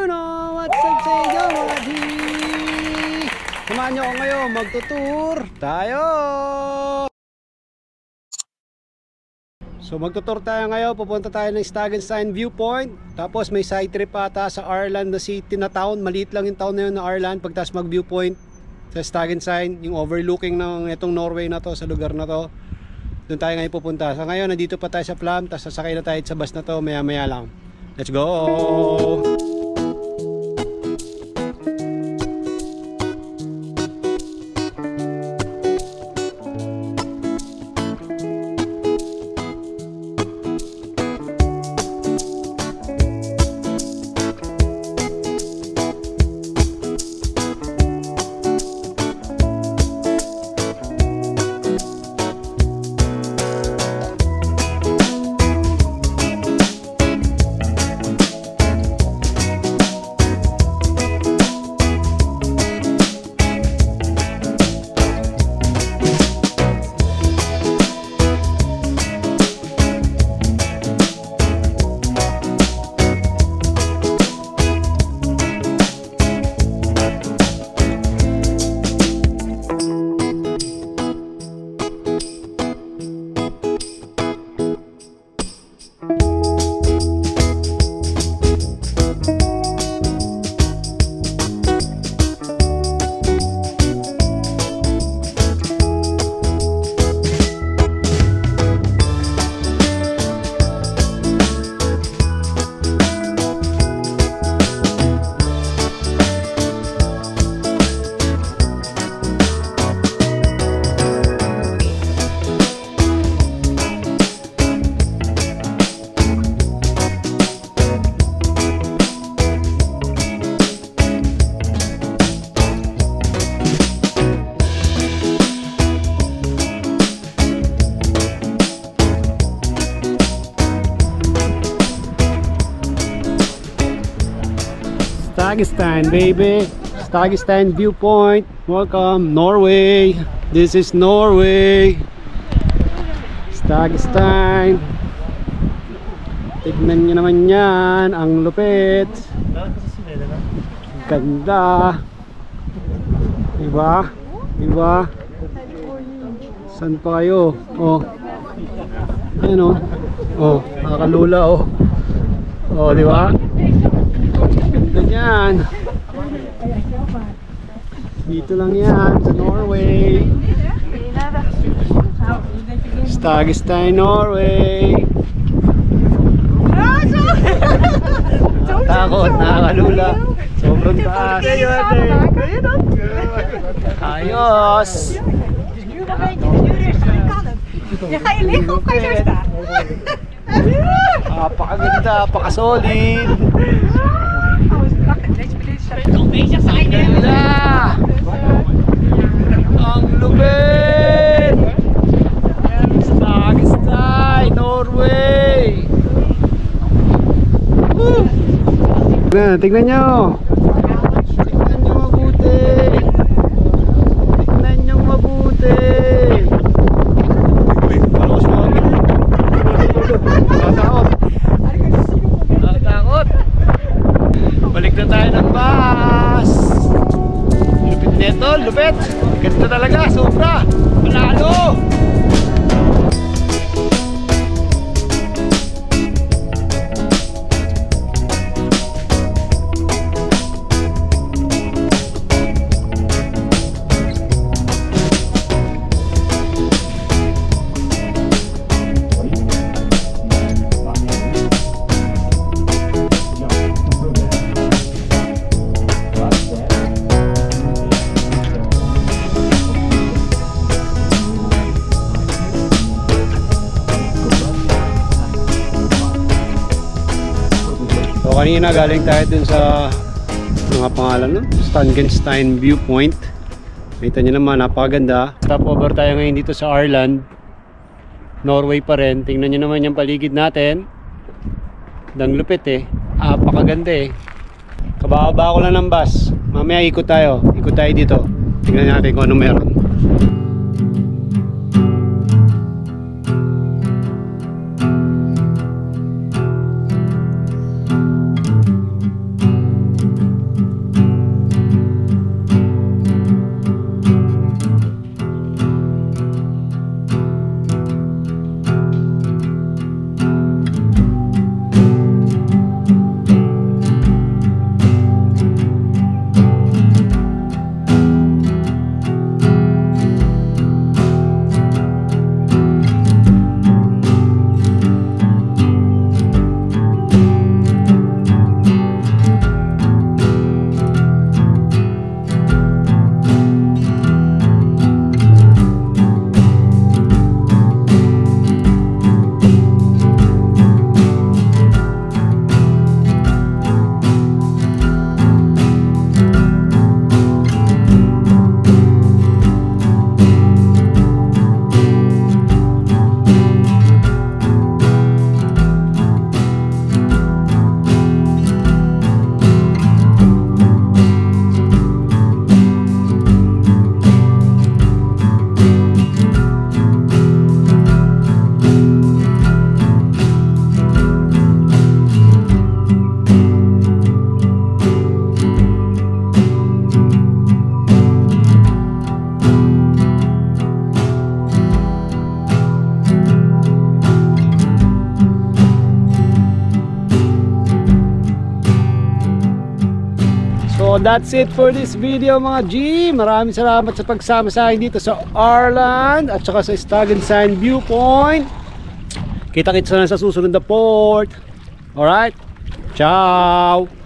You know what's up sa inyo mga G? Samahan nyo ako ngayon, magtutour tayo! So magtutour tayo ngayon, pupunta tayo ng Stagenstein Viewpoint. Tapos may side trip ata sa Arland na city na town. Maliit lang yung town na yun na Arland. Pagtas mag-viewpoint sa Stagenstein, yung overlooking ng itong Norway na to, sa lugar na to, doon tayo ngayon pupunta. So ngayon nandito pa tayo sa Flam, tapos sasakay na tayo sa bus na to maya maya lang. Let's go! Stagenstein, baby. Stagenstein Viewpoint. Welcome, Norway. This is Norway. Stagenstein. Tignan nyo naman yan. Ang lupit. Ganda. Diba? Diba? Saan pa kayo? Oh. Ayan oh. Oh, nakakalula oh. Oh, diba? Yan. Dito lang yan sa Norway. Stagenstein, Norway. Takot, nakakalula. Sobrang taas. Ayos. Ga je liggen of ga je zo staan? Napakaganda, napakasolid. Ganda! Ang lupit! Stagenstein, Norway! Woo! Tignan nyo! Tignan nyo mabuti! Tignan nyo mabuti! Tatakot! Tatakot! Balik na tayo ng bus! Lupit neto, lupit! Ganda talaga, sobra! Panalo! Kanina galing tayo dun sa mga pangalan no? Stagenstein Viewpoint. Kita nyo naman, napakaganda. Stop over tayo ngayon dito sa Arland, Norway pa rin. Tingnan nyo naman yung paligid natin. Dang lupit eh. Napakaganda eh. Kababa ko lang ng bus. Mamaya ikot tayo. Ikot tayo dito. Tingnan natin kung ano meron. So that's it for this video mga G. Maraming salamat sa pagsama sa akin dito sa Arland at saka sa Stagenstein Viewpoint. Kita-kits na sa susunod na port. Alright, ciao!